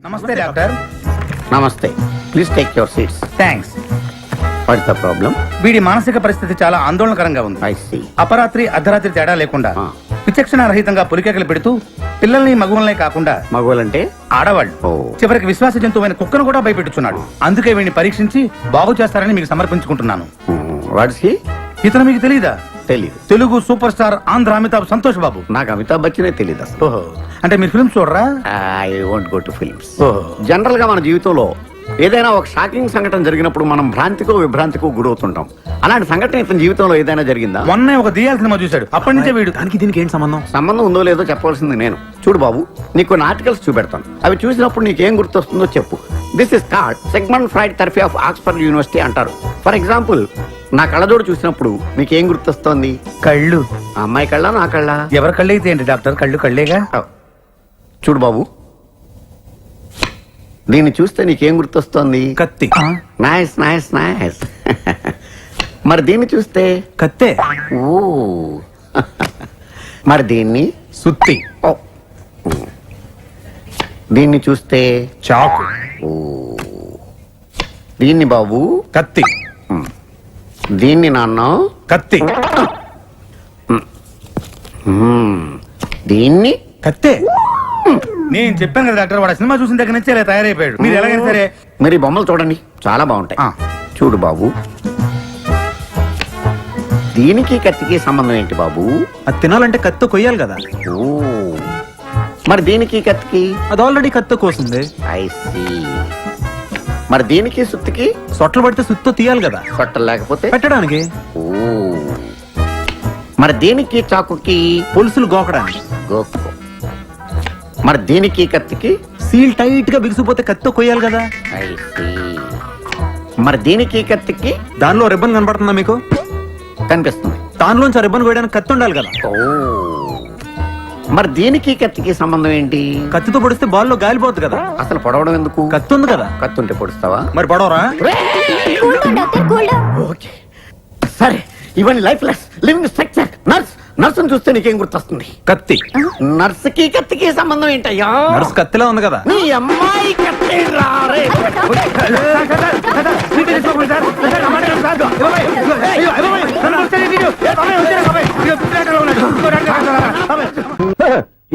నమస్తే డాక్టర్. నమస్తే. Please take your seats. Thanks. What's the problem? వీడి మానసిక పరిస్థితి చాలా ఆందోళనకరంగా ఉంది. I see. అపరాత్రి అర్ధరాత్రి తేడా లేకుండా విచక్షణ రహితంగా పులికేకలు పెడుతూ పిల్లల్ని మగువలనే కాకుండా మగవాళ్ళంటే ఆడవాళ్ళు చివరికి విశ్వాస జంతువైన కుక్కను కూడా భయపెట్టుచున్నాడు. అందుకే వీడిని పరీక్షించి బాగు చేస్తారని మీకు సమర్పించుకుంటున్నాను. వాట్స్ హి? ఇతను మీకు తెలీదా? తెలీదు. Telugu super star Andhra Amitabh Santosh Babu. నాకు అమితాబ్ బచ్చనే తెలీదు అసలు. ఓహో, అంటే మీరు ఫిల్మ్స్ చూడరా? I won't go to films. ఓహో. జనరల్ గా మన జీవితంలో ఏదైనా ఒక షాకింగ్ సంఘటన జరిగినప్పుడు మనం భ్రాంతికో విభ్రాంతికో గురవుతుంటాం. అలాంటి సంఘటన ఇతని జీవితంలో ఏదైనా జరిగిందా? మొన్నే ఒక దియాల సినిమా చూశాడు. అప్పటి నుంచే వీడు దానికి దీనికి ఏంటి సంబంధం? సంబంధం ఉందో లేదో చెప్పవలసింది నేను. చూడు బాబు, నీకు కొన్ని ఆర్టికల్స్ చూపెడతాను. అవి చూసినప్పుడు నీకేం గుర్తొస్తుందో చెప్పు. This is called Sigmund Freud therapy of Oxford university అంటారు. ఫర్ ఎగ్జాంపుల్, నా కళ్ళజోడు చూసినప్పుడు మీకేం గుర్తొస్తోంది? కళ్ళు. ఆ అమ్మాయి కళ్ళ, నా కళ్ళ? ఎవరి కళ్ళు అయితే ఏంటి డాక్టర్, కళ్ళు కళ్ళేగా. చూడు బాబు, దీన్ని చూస్తే నీకేం గుర్తొస్తోంది? కత్తి. Nice nice nice. మరి దీన్ని చూస్తే? కత్తే. ఓ. మరి దీన్ని? సుత్తి. ఓ. దీన్ని చూస్తే? చాకు. ఓ. దీన్ని బాబు? కత్తి. దీన్ని నాన్న? కత్తి. దీన్ని? కత్తే. నేను చెప్పాను కదా డాక్టర్, వాడు సినిమా చూసిన దగ్గర నుంచి ఇలా తయారైపోయాడు. మీరు ఎలాగైనా సరే మరి బొమ్మలు చూడండి, చాలా బాగుంటాయి. చూడు బాబు, దీనికి కత్తికి సంబంధం ఏంటి బాబు? అది తినాలంటే కత్తి కొయ్యాలి కదా. ఓ. మరి దీనికి కత్తికి? అది ఆల్రెడీ కత్తి కోసింది. I see. మరి దీనికి సుత్తికి? సొట్లు పడితే సుత్తో తీయాలి కదా. సొట్టలు లేకపోతే పెట్టడానికి. ఓ. మరి దీనికి చాకుకి? పులుసులు గోకడానికి. గోకు. మరి దీనికి కత్తికి? సీల్ టైట్ గా బిగిసిపోతే కత్తి కొయ్యాలి కదా. I see. మరి దీనికి కత్తికి? దానిలో రిబ్బన్ కనబడుతుందా మీకు? కనిపిస్తుంది. దానిలోంచి రిబ్బన్ కొయ్యడానికి కత్తి ఉండాలి కదా. ఓ. మరి దీనికి కత్తికి సంబంధం ఏంటి? కత్తితో పొడిస్తే బాల్లో గాలిపోద్ది కదా. అసలు పొడవడం ఎందుకు? కత్తి ఉంది కదా. కత్తి ఉంటే పొడుస్తావా? మరి పొడవరా? ఓకే, సరే. ఇవన్నీ లైఫ్ లెస్ లివింగ్ స్ట్రక్చర్. నర్సును చూస్తే నీకేం గుర్తొస్తుంది? కత్తి. నర్సుకి కత్తికి సంబంధం ఏంటయ్యా? నర్సు కత్తిలా ఉంది కదా. నీ అమ్మాయి కత్తి రారే.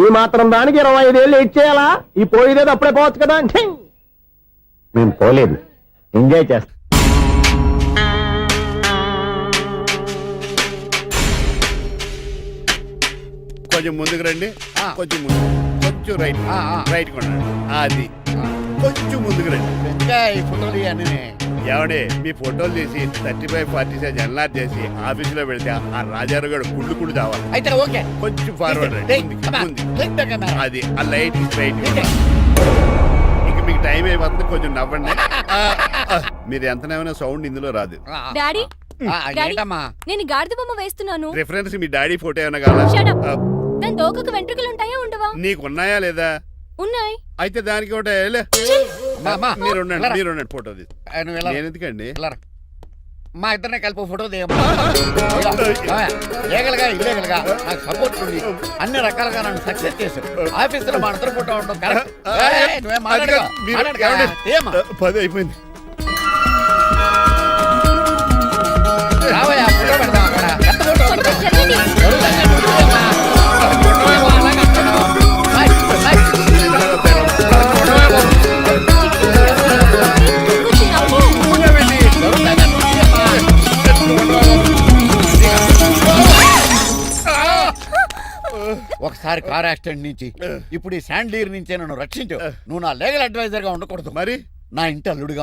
ఈ మాత్రం దానికి 25 ఏళ్ళు ఇచ్చేయాలా? ఈ పోయేదేదో అప్పుడే పోవచ్చు కదా. మేము పోలేదు, ఎంజాయ్ చేస్తాం. కొంచెం ముందుకు రండి, కొంచెం ముందు, కొంచెం రైట్, రైట్ కొనండి. అది కొంచెం ముందుకు రండి. ఇంకా ఈ ఫోటోలు ఇవన్నీ ఏమండి, మీ ఫోటోలు తీసి 35, 40 సైజ్ ఎన్లార్ చేసి ఆఫీసులో పెడితే ఆ రాజారావు గారు కుళ్ళు చావాలి. అయితే ఓకే, కొంచెం ఫార్వర్డ్ రండి. అది ఆ లైట్ స్ట్రైట్. ఇక మీకు టైం అయిపోతుంది, కొంచెం నవ్వండి. మీరు ఎంతనేమైనా సౌండ్ ఇందులో రాదు. డాడీ, నేను గాడిద బొమ్మ వేస్తున్నాను. రిఫరెన్స్ మీ డాడీ ఫోటో ఏమైనా కావాలా? దాని దోకకు వెంట్రుకలు ఉంటాయా ఉండవా? నీకు ఉన్నాయా లేదా? ఉన్నాయి. అయితే దానికి ఒకటే మీరు ఉండండి, ఫోటో నేను ఎందుకండి? మా ఇద్దరినే కలిపి ఫోటో దిగలుగా ఇల్లేగలుగా నాకు సపోర్ట్ ఉంది. అన్ని రకాలుగా నన్ను సక్సెస్ చేశారు. ఆఫీసులో మా ఇద్దరు ఫోటో ఉండడం కరెక్ట్. 10 అయిపోయింది. రావయ్యా, ఫోటో పెడదాం అక్కడ. ఒకసారి కార్ యాక్సిడెంట్ నుంచి, ఇప్పుడు ఈ శాండ్లీర్ నుంచే నన్ను రక్షించు. నువ్వు నా లీగల్ అడ్వైజర్ గా ఉండకూడదు, మరి నా ఇంటి అల్లుడుగా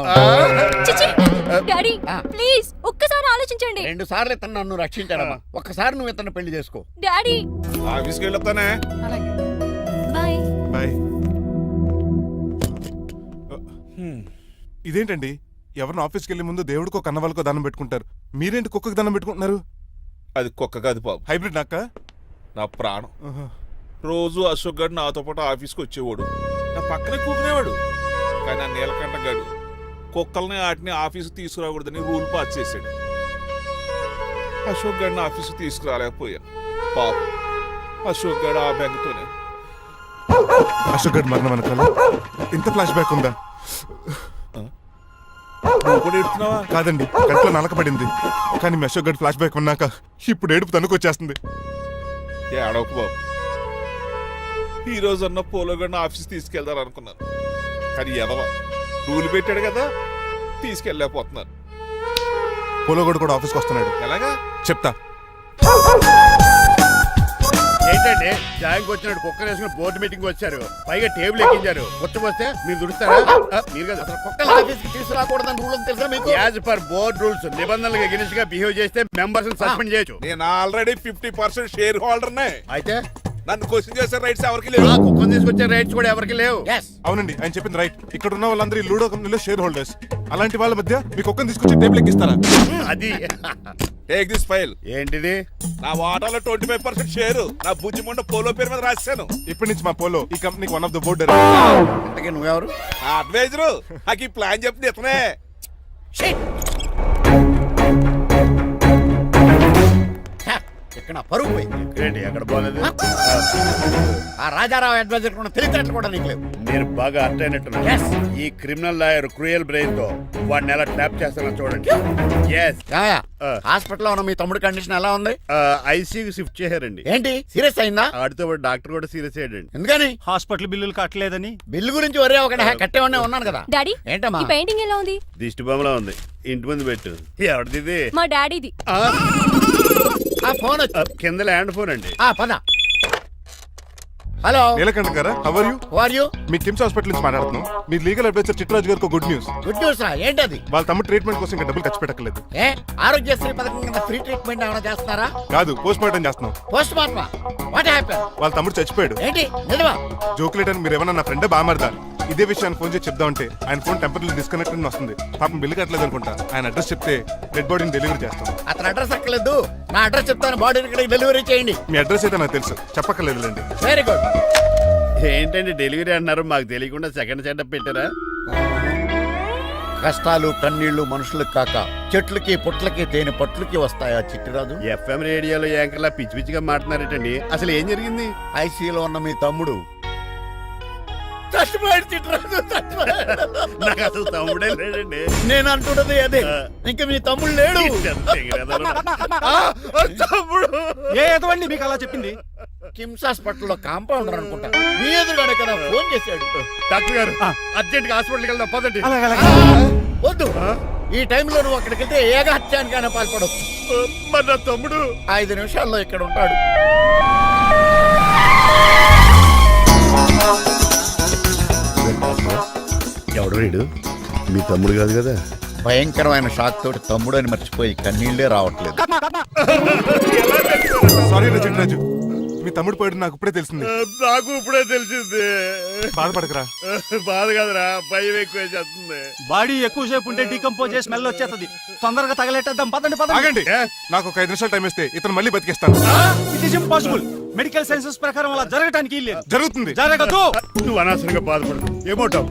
డాడీ ప్లీజ్ ఒక్కసారి ఆలోచించండి. 2 సార్లు ఇతను నన్ను రక్షించాడమ్మా. ఒక్కసారి నువ్వు ఇతను పెళ్లి చేసుకో. డాడీ ఆఫీస్కి వెళ్ళొస్తానే. బాయ్. బాయ్. ఇదేంటండి, ఎవరిని ఆఫీస్కి వెళ్ళే ముందు దేవుడికో కన్నవాళ్ళకో దండం పెట్టుకుంటారు, మీరేంటి కుక్కకి దండం పెట్టుకుంటున్నారు? అది కుక్క కాదు బాబు, హైబ్రిడ్ నాక. నా ప్రాణం. రోజు అశోక్ గడు నాతో పాటు ఆఫీస్కి వచ్చేవాడు, నా పక్కనే కూకునేవాడు. కానీ ఆ నీలకంఠ గడు కుక్కల్ని వాటిని ఆఫీసు తీసుకురాకూడదని రూల్ పాస్ చేశాడు. అశోక్ గడిని ఆఫీసు తీసుకురాలేకపోయా. పాపం అశోక్ గడు ఆ బెంగతోనే అశోక్ గడ్ మరణం వెనకాల ఇంత ఫ్లాష్ బ్యాక్ ఉందా? నువ్వు కూడా ఎడుతున్నావా? కాదండి, కట్లో నలకబడింది. కానీ మీ అశోక్ గడ్ ఫ్లాష్ బ్యాక్ ఉన్నాక ఇప్పుడు ఏడుపు తనుకొచ్చేస్తుంది. ఏడవకు బాబు. ఈ రోజు అన్న పోలో గడిని ఆఫీస్ తీసుకెళ్దాం అనుకున్నాను, కానీ ఎదవ రూల్ పెట్టాడు కదా, తీసుకెళ్ళలేకపోతున్నాను. పోలోగోడు కూడా ఆఫీస్కి వస్తున్నాడు. ఎలాగా చెప్తా. ఏంటంటే జాయింగ్ వచ్చినట్టు కుక్కర్ వేసుకుని బోర్డు మీటింగ్ వచ్చారు, పైగా టేబుల్ ఎక్కించారు. వస్తే మీరు దురుస్తారా? మీరు కదా అసలు కుక్కల ఆఫీస్కి తీసుకురాకూడదని రూల్ తెలుసా మీకు? యాజ్ పర్ బోర్డ్ రూల్స్ నిబంధనలకు ఎగిరిస్ట్ గా బిహేవ్ చేస్తే మెంబర్స్ సస్పెండ్ చేయొచ్చు. నేను ఆల్రెడీ 50% షేర్ హోల్డర్నే. అయితే నన్ను క్వశ్చన్ చేసే రైట్స్ ఎవరికి లేవు. ఆ కుక్కను తీసుకొచ్చే రైట్స్ కూడా ఎవరికి లేవు. అవునండి, ఆయన చెప్పింది రైట్. ఇక్కడ ఉన్న వాళ్ళందరూ ఈ లూడో కంపెనీలో షేర్ హోల్డర్స్. అలాంటి వాళ్ళ మధ్య మీకు ఒక్కని తీసుకొచ్చి టేబుల్ ఎక్కిస్తారా? అది టేక్ దిస్ ఫైల్. ఏంటిది? నా వాటాలో 25% షేరు నా బుజ్జిమండ పోలో పేరు మీద రాశాను. ఇప్పటి నుంచి మా పోలో ఈ కంపెనీకి వన్ ఆఫ్ ద బోర్డర్. ఇంతకీ నువ్వెవరు? నా అడ్వైజరు. నాకు ఈ ప్లాన్ చెప్పింది ఇతనే. ఇక్కడ పరుగు పోయి ఏంటి అక్కడ బాగాలేదు? ఆ రాజారావు అడ్వైజర్ కూడా తెలియటట్లు కూడా నీకు లేవు. మీరు బాగా అర్థ అయినట్టున్నారు. Yes. ఈ క్రిమినల్ లాయర్ క్రూయల్ బ్రెయిన్ తో వాడిని ఎలా ట్యాప్ చేస్తానో చూడండి. ఎస్ హాస్పిటల్లో ఉన్న మీ తమ్ముడి కండిషన్ ఎలా ఉంది? ఐసీయూకి షిఫ్ట్ చేశారండి. ఏంటి సీరియస్ అయిందా? ఆడితో పాటు డాక్టర్ కూడా సీరియస్ అయ్యాడండి. ఎందుకని? హాస్పిటల్ బిల్లులు కట్టలేదని. బిల్లు గురించి ఒరే ఒకటి కట్టేవాడినే ఉన్నాను కదా. డాడీ ఏంటమ్మా? ఈ పెయింటింగ్ ఎలా ఉంది? దిష్టి బొమ్మలా ఉంది, ఇంటి ముందు పెట్టు. ఎవరిది ఇది? మా డాడీది. ఆ ఫోన్ వచ్చి కింద ల్యాండ్ ఫోన్ అండి. పద. హలో, నీలకంఠ గారా, how are you? Who are you? మీ కిమ్స్ హాస్పిటల్ నుంచి మాట్లాడుతున్నాం. మీ లీగల్ అడ్వైజర్ చిట్రాజు గారికి గుడ్ న్యూస్. గుడ్ న్యూస్ రా. ఏంటది? వాళ్ళ తమ్ముడు ట్రీట్మెంట్ కోసం ఇంకా డబ్బులు ఖర్చు పెట్టలేదు. ఏ ఆరోగ్యశ్రీ పథకం కింద ఫ్రీ ట్రీట్మెంట్ ఏమైనా చేస్తున్నారా? కాదు, పోస్ట్ మార్టం చేస్తున్నాం. పోస్ట్ మార్టమా? What happen? వాళ్ళ తమ్ముడు చచ్చిపోయాడు. ఏంటి నిజమా? జోకులేట్ అని మీరు ఏమన్నా నా ఫ్రెండ్ బామర్దా? ఇదే విషయాన్ని ఫోన్ చేసి చెప్దామంటే ఆయన ఫోన్ టెంపరీ డిస్కనెక్ట్ అని వస్తుంది. పాపం బిల్లు కట్టలేదు అనుకుంటా. ఆయన అడ్రస్ చెప్తే డెడ్ బాడీని డెలివరీ చేస్తాం. అతను అడ్రస్ అక్కర్లేదు, నా అడ్రస్ చెప్తాను, బాడీని ఇక్కడికి డెలివరీ చేయండి. మీ అడ్రస్ అయితే నాకు తెలుసు, చెప్పక్కర్లేదులేండి. Very good. ఏంటండి డెలివరీ అన్నారు, మాకు తెలియకుండా సెకండ్ సెటప్ పెట్టారా? కష్టాలు కన్నీళ్లు మనుషులకు కాక చెట్లకి పుట్లకి తేనె పట్లకి వస్తాయా చిట్టిరాజు? ఎఫ్ఎం రేడియోలో యాంకర్లా పిచ్చి పిచ్చిగా మాట్లాడారేటండి. అసలు ఏం జరిగింది? ఐసీయూలో ఉన్న మీ తమ్ముడు చచ్చిపోయాడు. చిట్టిరాజు చచ్చిపోయాడు. నాకు అసలు తమ్ముడే లేడండి. నేను అంటున్నది అదే. ఇంకా మీ తమ్ముడు లేడు. తమ్ముడు ఏ ఎదవండి మీకు అలా చెప్పింది? కిమ్స్ హాస్పిటల్లో కాంపౌండర్ అనుకుంటా మీ ఎదురుగానే కదా ఫోన్ చేశాడు. డాక్టర్ గారు అర్జెంట్ గా హాస్పిటల్కి వెళ్దాం పదండి. వద్దు, ఈ టైంలో నువ్వు అక్కడికి వెళ్తే ఏకహత్యానికైనా పాల్పడవచ్చు. మరి నా తమ్ముడు 5 నిమిషాల్లో ఇక్కడ ఉంటాడు. ఎవడు వీడు? మీ తమ్ముడు కాదు కదా? భయంకరమైన షాక్ తోటి తమ్ముడు అని మర్చిపోయి కన్నీళ్లే రావట్లేదు. సారీ రా చిట్రాజు, మీ తమ్ముడు పోయాడు నాకు ఇప్పుడే తెలిసింది. నాకు ఇప్పుడే తెలిసింది. బాధపడకరా. బాధ కాదురా, భయం ఎక్కువ చేస్తుంది. బాడీ ఎక్కువసేపు ఉంటే డీకంపోజ్ చేసి స్మెల్ వచ్చేస్తుంది. తొందరగా తగలెట్టేద్దాం. పదండి పదండి. ఆగండి, నాకు ఒక 5 నిమిషాలు టైం ఇస్తే ఇతను మళ్ళీ బతికేస్తాను. It is impossible. Medical sciences ప్రకారం అలా జరగటానికి లేదు. జరుగుతుంది. జరగదు. నువ్వు అనవసరంగా బాధపడదు. ఏమోటావు?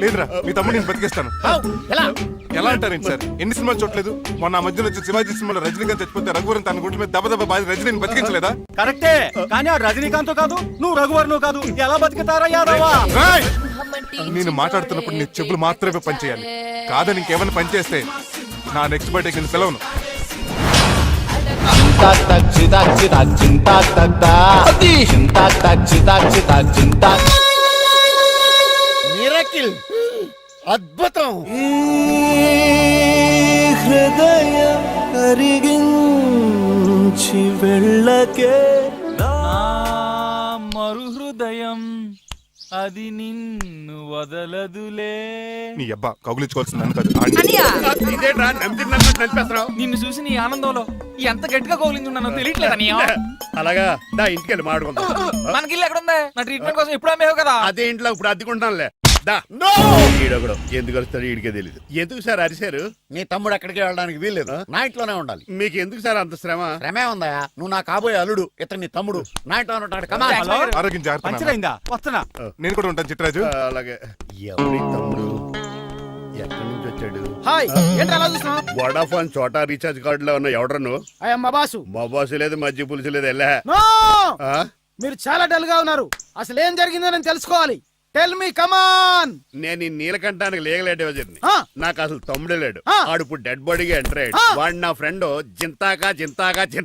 లేదురా, మీ తమ్ముడు నేను బతికేస్తాను. ఎలా అంటారేంటి సార్? ఎన్ని సినిమాలు చూడలేదు? మొన్న మధ్యలో వచ్చి శివాజీ సినిమాలో రజనీకాంత్ చచ్చిపోతే రఘువరన్ తన గుండె మీద దెబ్బ బాధ రజనీని బతికించలేదా? కరెక్టే, కానీ ఆ రజనీకాంత్ కాదు, నువ్వు రఘువర్ను కాదు. ఎలా బతుకుతారా యాదవా? రాయ్! నేను మాట్లాడుతున్నప్పుడు నీ చెవులు మాత్రమే పనిచేయాలి. కాదని ఇంకేమైనా పనిచేస్తే నా నెక్స్ట్ బర్త్డేకి నేను పిలవను. మిరకిల్, అద్భుతం. హృదయం కరిగించి వెళ్ళకే మరు హృదయం అది నిన్ను వదలదులే. నీ అబ్బా కౌగులించుకోవాల్సింది నన్ను కాదు. ఇదేంట్రా నలిపేస్తున్నావు? నిన్ను చూసి నీ ఆనందంలో ఎంత గట్టిగా కౌగులించున్నానో తెలియట్లేదా? అలాగా దా ఇంటికి వెళ్ళి మాడుకుందాం. మనకి ఇల్లు ఎక్కడ ఉంది? నా ట్రీట్మెంట్ కోసం ఎప్పుడు అమ్మేవు కదా. అదే ఇంట్లో ఇప్పుడు అద్దెకుంటానులే. ఈడొకడు ఎందుకు వస్తాడు ఈడికే తెలియదు. ఎందుకు సార్ అరిశారు? నీ తమ్ముడు ఎక్కడికి వెళ్ళడానికి వీల్లేదు, నా ఇంట్లోనే ఉండాలి. మీకు ఎందుకు సార్ అంత శ్రమ? శ్రమే ఉందా? నువ్వు నా కాబోయే అల్లుడు, ఇతను నీ తమ్ముడు, నా ఇంట్లోనే ఉంటాడు. కమా. ఆరోగ్యం జాగ్రత్త నాన్న. పంచరైందా? వస్తున్నా. నేను కూడా ఉంటాను చిట్రాజు. అలాగే. ఎవరి తమ్ముడు ఎక్కడి నుంచి వచ్చాడు? హాయ్, ఏంటి అలా చూస్తున్నావు? వడాఫోన్ చోటా రీఛార్జ్ కార్డు లో ఉన్న ఎవడరా నువ్వు? మా బాసు. మా బాసు లేదు, మజ్జి పులుసు లేదు. వెళ్ళా మీరు చాలా డల్ గా ఉన్నారు. అసలు ఏం జరిగిందో నేను తెలుసుకోవాలి. టెల్ మీ కమాన్. నేను ఈ నీలకంఠానికి లీగల్ అడ్వైజర్ని. ఆ. నాకు అసలు తమ్ముడే లేడు. ఆ. ఆడు ఇప్పుడు డెడ్ బాడీగా ఎంటర్ అయ్యాడు. ఆ. వాడు నా ఫ్రెండ్ జింతాగా అని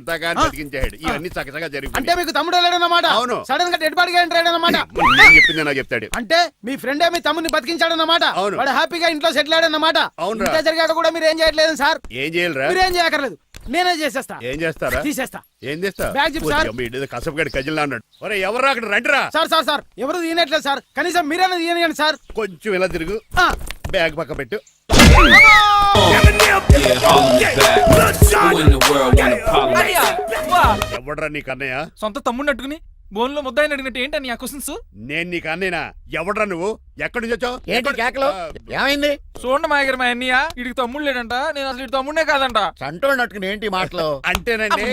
బతికించాడు. ఇవన్నీ చక్కగా అంటే జరిగింది. మీకు తమ్ముడు లేడన్నమాట. అవును. సడన్ గా డెడ్ బాడీగా ఎంటర్ అయ్యాడన్నమాట. నేను చెప్పింది నాకు చెప్తాడు. అంటే మీ ఫ్రెండే మీ తమ్ముని బతికించాడన్నమాట. అవును. వాడు హ్యాపీగా ఇంట్లో సెటిల్ అయ్యాడన్నమాట. అవునురా. ఇంత జరిగాక కూడా మీరు ఏం చేయట్లేదు సార్. ఏం చేయాలిరా? మీరేం చేయక్కర్లేదు, నేనే చేసేస్తా. ఏం చేస్తారా? తీసేస్తా. ఏం చేస్తా? బ్యాగ్ చెప్పు సార్. కసపగడి కజిల్లా అన్నాడు. ఒరే ఎవరు అక్కడ రండిరా. సార్ సార్ సార్ ఎవరు తీయనట్లేదు సార్. కనీసం మీరైనా తీయనియండి సార్. కొంచెం ఇలా తిరుగు. ఆ. బ్యాగ్ పక్క పెట్టు. అన్నయ్య, వా. ఎవడ్రా నీకు అన్నయ్య? సొంత తమ్ముడిని అట్టుకుని బోన్లో ముద్దాయిని అడిగినట్టు ఏంటని ఆ క్వశ్చన్స్? నేను నీకు అన్నయ్యనా? ఎవడ్రా నువ్వు? ఎక్కడి నుంచి వచ్చావు? ఏంటి కేకలు? ఏమైంది? చూడండి మా దగ్గర మా అన్నయ్య ఇడికి తమ్ముడు లేడంట. నేను అసలు ఇటు తమ్ముడే కాదంట. సంటోడు నట్టుకుని ఏంటి ఈ మాటలు? అంటేనండి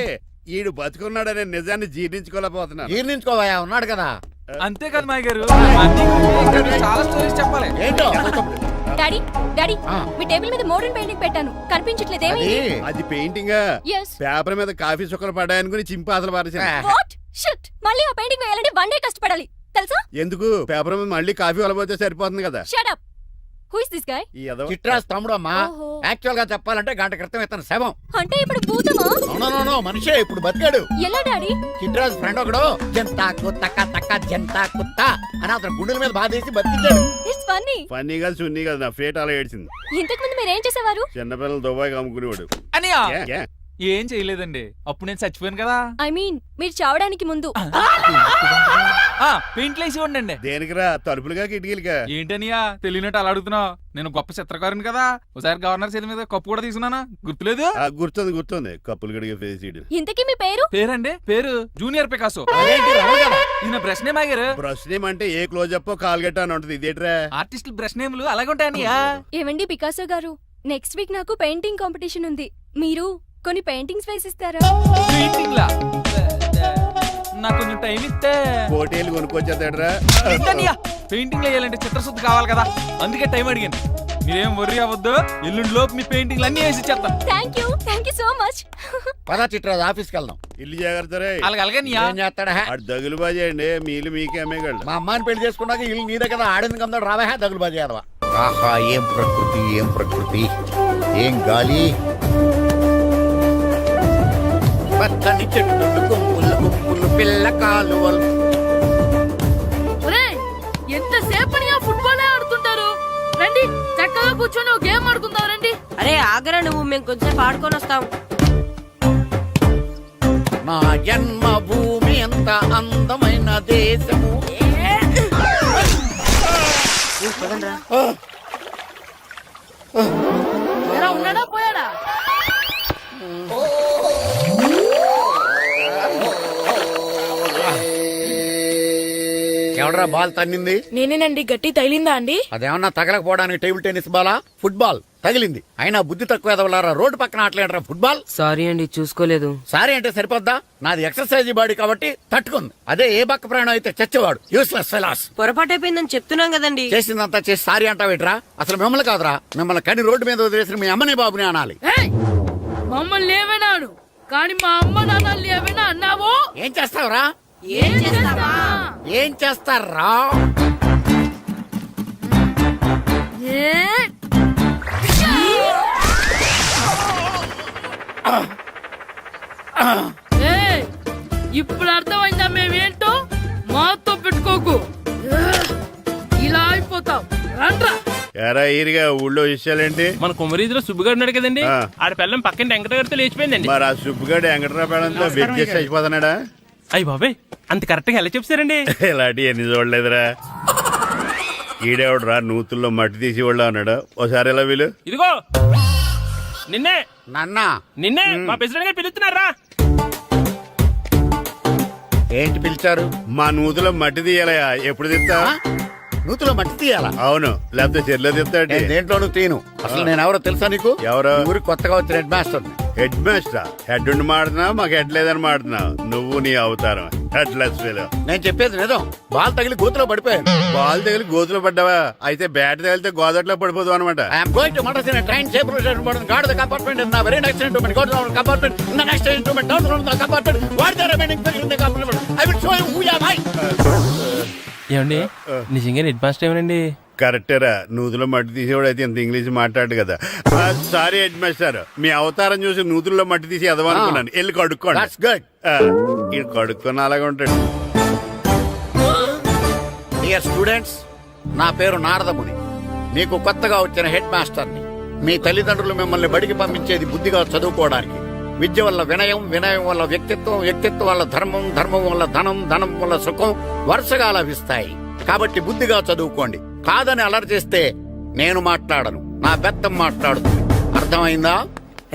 ఈడు బతుకున్నాడనే నిజాన్ని జీర్ణించుకోలేకపోతున్నాను. జీర్ణించుకోవా, ఉన్నాడు కదా. అంతేకాదు మా గారు, చాలా స్టోరీస్ చెప్పాలి. ఏంటో డాడీ డాడీ ఆ. మీ టేబుల్ మీద మోడర్న్ పెయింటింగ్ పెట్టాను, కనిపించట్లేదు. అది ఏమైంది? అది పెయింటింగ్. Yes. పేపర్ మీద కాఫీ చుక్కలు పడ్డాయనుకుని చింపి అసలు పారేసాను. What? Shit. మళ్ళీ ఆ పెయింటింగ్ వేయాలంటే 1 day కష్టపడాలి తెలుసా? ఎందుకు? పేపర్ మీద మళ్ళీ కాఫీ వలపోతే సరిపోతుంది కదా. Shut up. Who is this guy? ఈ ఎదవ. చిట్రాజ్ తమ్ముడు అమ్మా. ఓహో. యాక్చువల్ గా చెప్పాలంటే గంట క్రితం ఇతను శవం. అంటే ఇప్పుడు భూతమా? అవునో మనిషే ఇప్పుడు బతికాడు. ఎలా డాడీ? చిట్రాజ్ ఫ్రెండ్ ఒకడు జంతా కుత్త జంతా కుత్త అని అతను గుండెల మీద బాధేసి బతికించాడు. It's funny. ఫన్నీ కాదు సున్నీ కదా, నా ఫేట్ అలా ఏడ్చింది. ఇంతకు ముందు మీరు ఏం చేసేవారు? చిన్నపిల్లలు దుబాయ్కి అమ్ముకునేవాడు. అన్నయ్య ఏ, ఏ? ఏం చేయలేదండి, అప్పుడు నేను చచ్చిపోయాను కదా. ఐ మీన్ మీరు చావడానికి ముందు. పెయింట్లు వేసి ఉండండి. దేనికిరా? తలుపులుగా కిటికీలుగా? ఏంటనియా తెలియనట్టు అలా అడుగుతున్నావు? నేను గొప్ప చిత్రకారుని కదా. ఒకసారి గవర్నర్ చేతి మీద కప్పు కూడా తీసుకున్నానా, గుర్తులేదు? గుర్తుంది కప్పులు గడిగే ఫేస్ ఇడు. ఇంతకీ మీ పేరు? పేరండి, పేరు జూనియర్ పికాసో. అదేంటి రమణ గారు? ఇది నా బ్రష్ నేమ్ ఆగారు. బ్రష్ నేమ్ అంటే ఏ క్లోజప్ కాల్గట్ట అని ఉంటుంది. ఇదేట్రా? ఆర్టిస్టులు బ్రష్ నేమ్లు అలాగే ఉంటాయన్నయ్యా. ఏవండి పికాసో గారు, నెక్స్ట్ వీక్ నాకు పెయింటింగ్ కాంపిటీషన్ ఉంది. మీరు కొన్ని పెయింటింగ్స్ వేసిస్తారా? పెయింటింగ్ లా నాకు కొంచెం టైం ఇస్తే. కోటేలు కొనుక్కొచ్చేదేట్రా? ఏంటన్నయ్యా, పెయింటింగ్ వేయాలంటే చిత్రశుద్ధి కావాలి కదా, అందుకే టైం అడిగాను. మీరేం వర్రీ అవ్వద్దు, ఎల్లుండి లోపు మీ పెయింటింగ్లు అన్ని వేసి ఇచ్చేస్తాను. Thank you so much. పదా చిట్రాజ్ ఆఫీస్కి వెళ్దాం. ఇల్లు జాగ్రత్త రే. అలాగనియా ఏం చేస్తాడా? ఆడు దగులు బాజీ అండి, మీలు మీకే అమ్మేగాళ్ళు. మా అమ్మాయిని పెళ్లి చేసుకున్నాక ఇల్లు నీదే కదా, ఆడింది కదా, రావా దగులు బాజీ అదవా. ఆహా, ఏం ప్రకృతి, ఏం ప్రకృతి, ఏం గాలి. పచ్చని చెట్లు, గుంపులు పిల్ల కాలువలు. ఎంతసేపు ఫుట్బాల్ ఆడుతుంటారు? రండి చక్కగా కూర్చొని ఒక గేమ్ ఆడుకుందాం రండి. అరే ఆగరా నువ్వు, మేము కొంచెం ఆడుకొని వస్తాం. నా జన్మభూమి ఎంత అందమైన దేశము. ఉన్నాడా పోయాడా? ఎవడరా బాల్ తన్నింది? నేనేనండి. గట్టి తగిలిందా అండి? అదేమన్నా తగలకపోవడానికి టేబుల్ టెన్నిస్ బాలా, ఫుట్బాల్ తగిలింది. అయినా బుద్ధి తక్కువ ఎదవలారా, రోడ్డు పక్కన ఆటలేడరా ఫుట్బాల్. సారీ అండి, చూసుకోలేదు. సారీ అంటే సరిపోద్దా? నాది ఎక్సర్సైజ్ బాడీ కాబట్టి తట్టుకుంది. అదే ఏ బక్క ప్రాణం అయితే చచ్చేవాడు. Useless fellas. పొరపాటు అయిపోయిందని చెప్తున్నాం కదండి. చేసిందంతా చేసి సారీ అంటావేట్రా? అసలు మిమ్మల్ని కాదురా, మిమ్మల్ని కని రోడ్డు మీద వదిలేసిన మీ అమ్మని బాబుని అనాలి. మమ్మల్ని ఏమైనాడు కానీ మా అమ్మ నాన్నల్ని ఏమైనా అన్నావో? ఏం చేస్తావురా? ఏం చేస్తావా? ఏం చేస్తారా? ఇప్పుడు అర్థమైందా మేమేంటో? మాతో పెట్టుకోకు, ఇలా అయిపోతావు. రండ్రా. ఎరా ఈరిగా ఊళ్ళో విషయాలేంటి? మన కుమరీధిలో సుబ్బుగాడు ఉన్నాడు కదండి, ఆ. ఆడ పిల్లం పక్కన వెంకటగారితో లేచిపోయిందండి. మరి ఆ సుబ్బుగాడు వెంకటరాపేడంతో వెయిట్ చేసి అయిపోతున్నాడా? అయ్యి బాబాయ్, అంత కరెక్ట్ గా ఎలా చెప్తారండి? ఇలాంటి ఎన్ని చూడలేదురా. ఈడేవడరా నూతుల్లో మట్టి తీసి వాళ్ళు అన్నాడు. ఓసారి ఎలా వీలు? ఇదిగో నిన్నే నాన్నా, నిన్నే మా ప్రెసిడెంట్ గారు పిలుస్తున్నారా? ఏంటి పిలిచారు? మా నూతులో మట్టి తీయాలయా. ఎప్పుడు తీస్తా? నూతులో మట్టి తీయాలా? అవును, లేకపోతే చెర్లో తీస్తాడు. నేను దేంట్లోనూ తీను. అసలు నేను ఎవరో తెలుసా నీకు? ఎవరు? ఊరికి కొత్తగా వచ్చిన head master. Head master head ఉండి మాడుతున్నావు మాకు హెడ్ లేదని మాడుతున్నావు నువ్వు నీ అవతారం హెడ్ లెస్ ఫెలో. నేను చెప్పేది నిజం. బాల్ తగిలి గోతులో పడిపోయాను. బాల్ తగిలి గోతులో పడ్డావా? అయితే బ్యాట్ తగిలితే గోదట్లో పడిపోదు అనమాట. I'm going to Madras in train safe guard the compartment in very next instrument go to compartment in the next instrument down the compartment what the remaining thing in the compartment I will show you who you are. ఏమండి నిజంగా head master ఏమనండి? కరెక్టేరా, నూతులో మట్టి తీసేవాడు అయితే ఇంత English మాట్లాడు కదా. Sorry head master, మీ అవతారం చూసి నూతుల్లో మట్టి తీసి ఎదవనుకున్నాను. వెళ్ళి కడుక్కోండి. That's good. ఇది కడుక్కొని అలాగే ఉంటాడు. డియర్ స్టూడెంట్స్, నా పేరు నారదముని. మీకు కొత్తగా వచ్చిన హెడ్ మాస్టర్ని. మీ తల్లిదండ్రులు మిమ్మల్ని బడికి పంపించేది బుద్ధిగా చదువుకోవడానికి. విద్య వల్ల వినయం, వినయం వల్ల వ్యక్తిత్వం, వ్యక్తిత్వం వల్ల ధర్మం, ధర్మం వల్ల ధనం, ధనం వల్ల సుఖం వరుసగా లభిస్తాయి. కాబట్టి బుద్ధిగా చదువుకోండి. కాదని అలర్ చేస్తే నేను మాట్లాడను, నా బెత్తం మాట్లాడుతుంది. అర్థమైందా?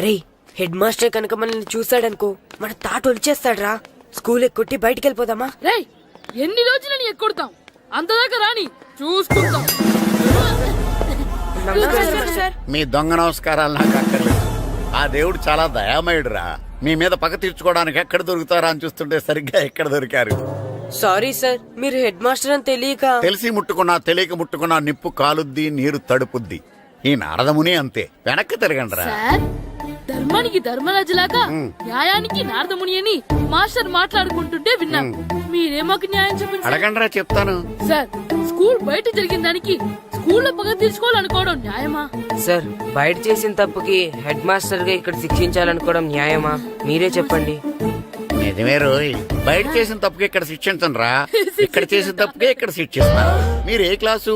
రే హెడ్ మాస్టర్ కనుక మనల్ని చూసాడనుకో మన తాట వచ్చేస్తాడ్రా. స్కూల్ ఎక్కొట్టి బయటికి వెళ్ళిపోదామా? రే ఎన్ని రోజులని ఎక్కొడతాం, అంతదాకా రాని చూసుకుంటాం. మీ దొంగ నమస్కారాలు నాకు అక్కర్లేదు. ఆ దేవుడు చాలా దయామయుడురా. మీ మీద పగ తీర్చుకోవడానికి ఎక్కడ దొరుకుతారా అని చూస్తుంటే సరిగ్గా ఎక్కడ దొరికారు. సారీ సార్, మీరు హెడ్ మాస్టర్ అని తెలియక. తెలిసి ముట్టుకున్నా తెలియక ముట్టుకున్నా నిప్పు కాలుద్ది, నీరు తడుపుద్ది. ఈ నారదముని అంతే. వెనక్కి తిరగండి రా. ధర్మానికి ధర్మరాజులాగా న్యాయానికి నారదముని అని మాస్టర్ మాట్లాడుకుంటుంటే విన్నాం. మీరే మాకు న్యాయం చెప్పండి. అడగండి రా, చెప్తాను. సార్ స్కూల్ బయట జరిగిన దానికి స్కూల్లో పగ తీర్చుకోవాలనుకోవడం న్యాయమా? సార్ బయట చేసిన తప్పుకి హెడ్ మాస్టర్ గా ఇక్కడ శిక్షించాలనుకోవడం న్యాయమా? మీరే చెప్పండి. నిజమే రోయ్, బయట చేసిన తప్పుకి ఇక్కడ శిక్షించను రా. ఇక్కడ చేసిన తప్పుకే ఇక్కడ శిక్షిస్తున్నారు. మీరు ఏ క్లాసు?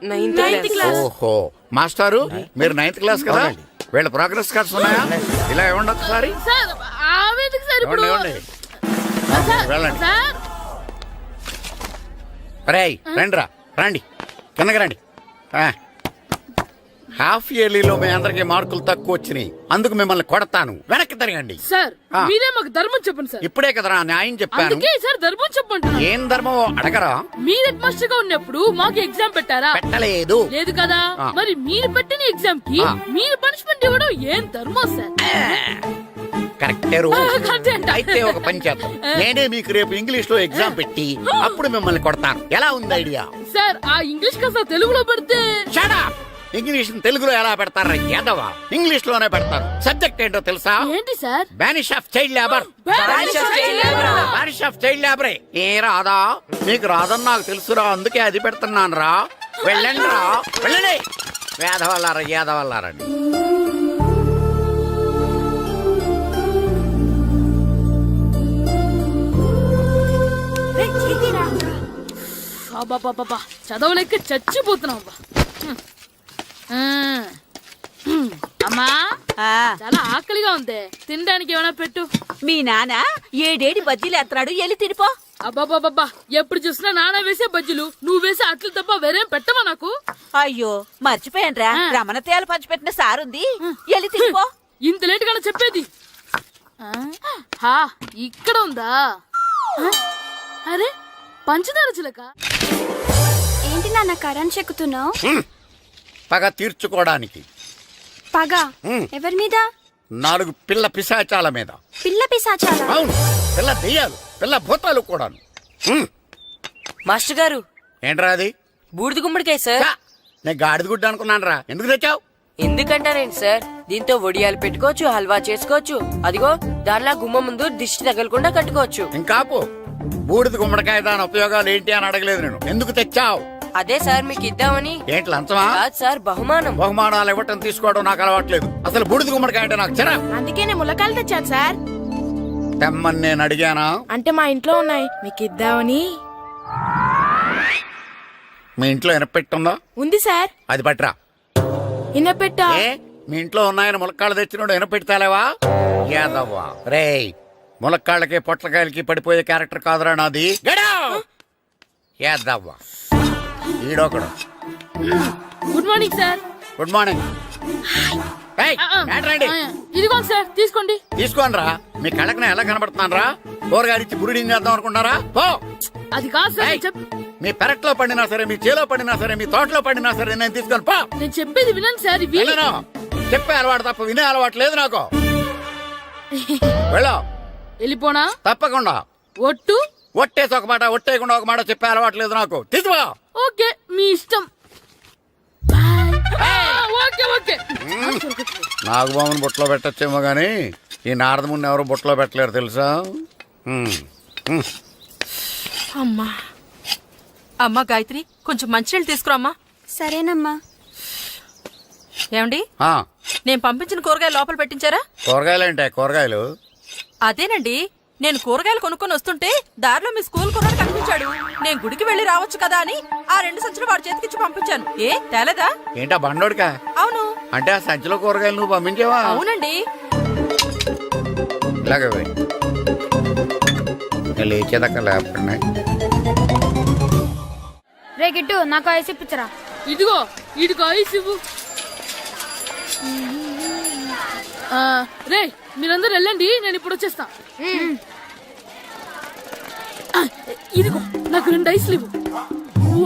9th class. ఓహో, మాస్టారు మీరు 9th క్లాస్ కదా? వీళ్ళ ప్రోగ్రెస్ కార్డ్స్ ఉన్నాయా? ఇలా ఇవ్వండి ఒకసారి. సార్ ఆవేదకు సార్ ఇప్పుడు. ఇవ్వండి. వెళ్ళండి. సార్ రేయ్ రండి రా, రండి కిందకి రండి. హాఫ్ ఇయర్లీలో మీ అందరికి మార్కులు తక్కువ వచ్చినాయి, అందుకు మిమ్మల్ని కొడతాను. వెనక్కి తిరగండి. సార్ మీరే మాకు ధర్మం చెప్పండి సార్. ఇప్పుడే కదరా న్యాయం చెప్పాను. అందుకే సార్ ధర్మం చెప్పండి. ఏం ధర్మం అడగరా? మీరు హెడ్ మాస్టర్ గా ఉన్నప్పుడు మాకు ఎగ్జామ్ పెట్టారా? పెట్టలేదు. లేదు కదా. మరి మీరు పెట్టిన ఎగ్జామ్ కి మీరు పనిష్మెంట్ ఇవ్వడం ఏం ధర్మం సార్? కరెక్టే రో. అయితే ఒక పని చేద్దాం, నేనే మీకు రేపు ఇంగ్లీష్ లో ఎగ్జామ్ పెట్టి అప్పుడు మిమ్మల్ని కొడతాను. ఎలా ఉంది ఐడియా? సార్ ఆ ఇంగ్లీష్ కాస్త తెలుగులో పెడితే. Shut up! ఇంగ్లీష్ తెలుగులో ఎలా పెడతారా యాదవా? ఇంగ్లీష్ లోనే పెడతారు. సబ్జెక్ట్ ఏంటో తెలుసా? ఏంటి sir? Banish of child labour. Banish of child లేబరే. ఏ రాదా? మీకు రాదని నాకు తెలుసురా, అందుకే అది పెడుతున్నాను రా. వెళ్ళండి రా, వెళ్ళండి. వేదవల్లారా, యాదవల్లారండి. చదవలేక చచ్చిపోతున్నాం. అమ్మా చాలా ఆకలిగా ఉంది, తినడానికి ఏమైనా పెట్టు. మీ నాన్న ఏడేడి బజ్జీలు ఎత్తాడు, వెళ్ళి తినిపో. అబ్బాబాబా ఎప్పుడు చూసినా నాన్న వేసే బజ్జీలు, నువ్వు వేసే అట్లు తప్ప వేరేం పెట్టవా నాకు? అయ్యో మర్చిపోయానురా, రమణ తేలు పంచిపెట్టిన సారుంది, వెళ్ళి తినిపో. ఇంత లేట్ గా చెప్పేది. ఇక్కడ ఉందా? అరే పంచదార చిలక. ఏంటి నాన్న కరెంట్ చెక్కుతున్నావు? పగ తీర్చుకోవడానికి. పగ ఎవరి మీద? 4 పిల్ల పిశాచాల మీద. పిల్ల పిశాచాలా? అవును, పిల్ల దెయ్యాలు, పిల్ల భూతాలు కూడాను. మాస్టర్ గారు ఏంట్రా అది? బూడిద గుమ్మడికాయ సార్. నేను గాడిద గుడ్డ అనుకున్నాను రా. ఎందుకు తెచ్చావు? ఎందుకంటారేంటి సార్, దీంతో వడియాలు పెట్టుకోవచ్చు, హల్వా చేసుకోవచ్చు. అదిగో దానిలా గుమ్మ ముందు దిష్టి తగలకుండా కట్టుకోవచ్చు. ఇంకాపు, బూడిద గుమ్మడికాయ దాని ఉపయోగాలు ఏంటి అని అడగలేదు నేను. ఎందుకు తెచ్చావు? అదే సార్ మీకు ఇద్దామని. ఏంటి లంచమా? కాదు సార్, బహుమానం. బహుమానాలు ఇవ్వటం తీసుకోవడం నాకు అలవాట్లేదు. అసలు బూడిద గుమ్మడికాయ అంటే నాకు చిరా. అందుకే నేను ములకాయలు తెచ్చాను సార్. తెమ్మని నేను అడిగానా? అంటే మా ఇంట్లో ఉన్నాయి, మీకు ఇద్దామని. మీ ఇంట్లో ఎనపెట్టుందా? ఉంది సార్. అది పట్రా. ఇనపెట్టా? మీ ఇంట్లో ఉన్నాయని ములక్కాళ్ళు తెచ్చినోడు ఎనపెట్టాలేవా? యాదవ్వా రేయ్, ములక్కాళ్ళకి పొట్లకాయలకి పడిపోయే క్యారెక్టర్ కాదురా నాది. యాదవ్వా ఈడొకడు. Good morning sir. Good morning. ఇదిగోండి సార్, తీసుకోండి. తీసుకోండి రా. మీ కళ్ళకి నేను ఎలా కనబడుతున్నాను రా? కూరగాయలిచ్చి బురుడి చేద్దాం అనుకుంటారా? పో. అది కాదు సార్. మీ పెరట్లో పండినా సరే, మీ చేలో పండినా సరే, మీ తోటలో పండినా సరే నేను తీసుకొని పో. నేను చెప్పేది వినండి సార్. చెప్పే అలవాటు తప్ప వినే అలవాటు లేదు నాకు. వెళ్ళో. వెళ్ళిపోనా? తప్పకుండా. ఒట్టు? ఒట్టేసి ఒక మాట, ఒట్టేయకుండా ఒక మాట చెప్పే అలవాట్లేదు నాకు. తీసుకో. ఓకే, మీ ఇష్టం. బాయ్. Okay okay. నాగబాబుని బుట్టలో పెట్టచ్చేమో గానీ ఈ నారదముని ఎవరు బుట్టలో పెట్టలేరు తెలుసా? అమ్మా అమ్మా గాయత్రి, కొంచెం మంచినీళ్ళు తీసుకురామ్మా. సరేనమ్మా. ఏమండి, ఆ, నేను పంపించిన కూరగాయలు లోపల పెట్టించారా? కూరగాయలేంటే కూరగాయలు? అదేనండి, నేను కూరగాయలు కొనుక్కొని వస్తుంటే దారిలో మీ స్కూల్ కుర్రాడు కనిపించాడు. నేను గుడికి వెళ్లి రావచ్చు కదా అని ఆ 2 సంచులు వాడి చేతికిచ్చి పంపించాను. ఏ తేలేదా? ఏంటా బండోడికా? అవును. అంటే ఆ సంచిలో కూరగాయలు నువ్వు పంపించావా? అవునండి. ఇలాగే లేచేదాకా లేపండి. రే గిట్టు, నాకు ఐస్ ఇప్పించరా. ఇదిగో ఇదిగో ఐస్ ఇవ్వు. రే మీరందరూ వెళ్ళండి, నేను ఇప్పుడు వచ్చేస్తా. ఇదిగో నాకు 2 ఐస్లు ఇవ్వు.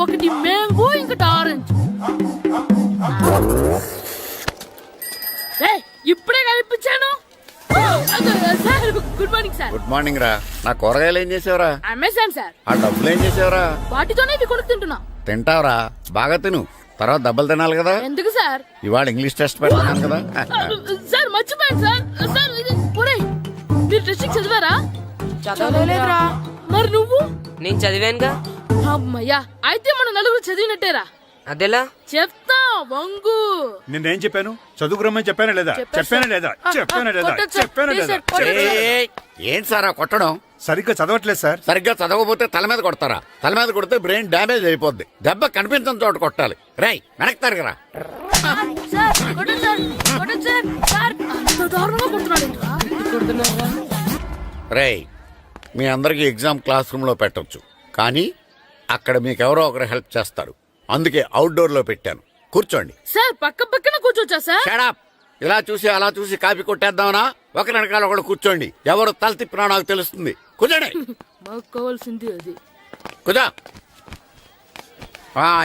ఒకటి మ్యాంగో, ఇంకటి ఆరెంజ్. ఇప్పుడే కనిపించాను. Sir good morning sir. Good morning రా. నా కూరగాయలు ఏం చేసావురా? Amazon sir. ఆ డబ్బులు ఏం చేసావురా? వాటితోనే ఇవి కొనుక్కు తింటున్నా. తింటావురా, బాగా తిను. తర్వాత దెబ్బలు తినాలి కదా. ఎందుకు సార్? ఇవాళ ఇంగ్లీష్ టెస్ట్ పెడతాను కదా. సార్ మర్చిపోయాను సార్. సార్ ఇది ఒరేయ్, మీరు టెస్టింగ్ చదివారా? చదవలేదురా. మరి నువ్వు? నేను చదివానుగా. అమ్మయ్యా, అయితే మన నలుగురు చదివినట్టేరా. అదెలా? చెప్తా వంగు. నిన్నేం చెప్పాను? చదువుకురమ్మని చెప్పానా లేదా? చెప్పానా లేదా? చెప్పానా లేదా? కొట్టొచ్చు సార్. చెప్పానా లేదా? ఏయ్, ఏంటి సార్ ఆ కొట్టడం? సరిగ్గా చదవట్లేదు సార్. సరిగ్గా చదవకపోతే తల మీద కొడతారా? తల మీద కొడితే బ్రెయిన్ డ్యామేజ్ అయిపోద్ది. దెబ్బ కనిపించిన చోట కొట్టాలి. రై వెనక్కి తరగరా. రేయ్, మీ అందరికి ఎగ్జామ్ క్లాస్ రూమ్ లో పెట్టొచ్చు, కానీ అక్కడ మీకు ఎవరో ఒకరు హెల్ప్ చేస్తారు. అందుకే అవుట్డోర్ లో పెట్టాను. కూర్చోండి. సార్ పక్క పక్కన కూర్చోచ్చా సార్? Shut up. ఇలా చూసి అలా చూసి కాపీ కొట్టేద్దామనా? ఒకరి వెనకాల ఒకడు కూర్చోండి. ఎవరు తల తిప్పినా నాకు తెలుస్తుంది. కూర్చోండి. మాకు కావాల్సింది అది. కూర్చో.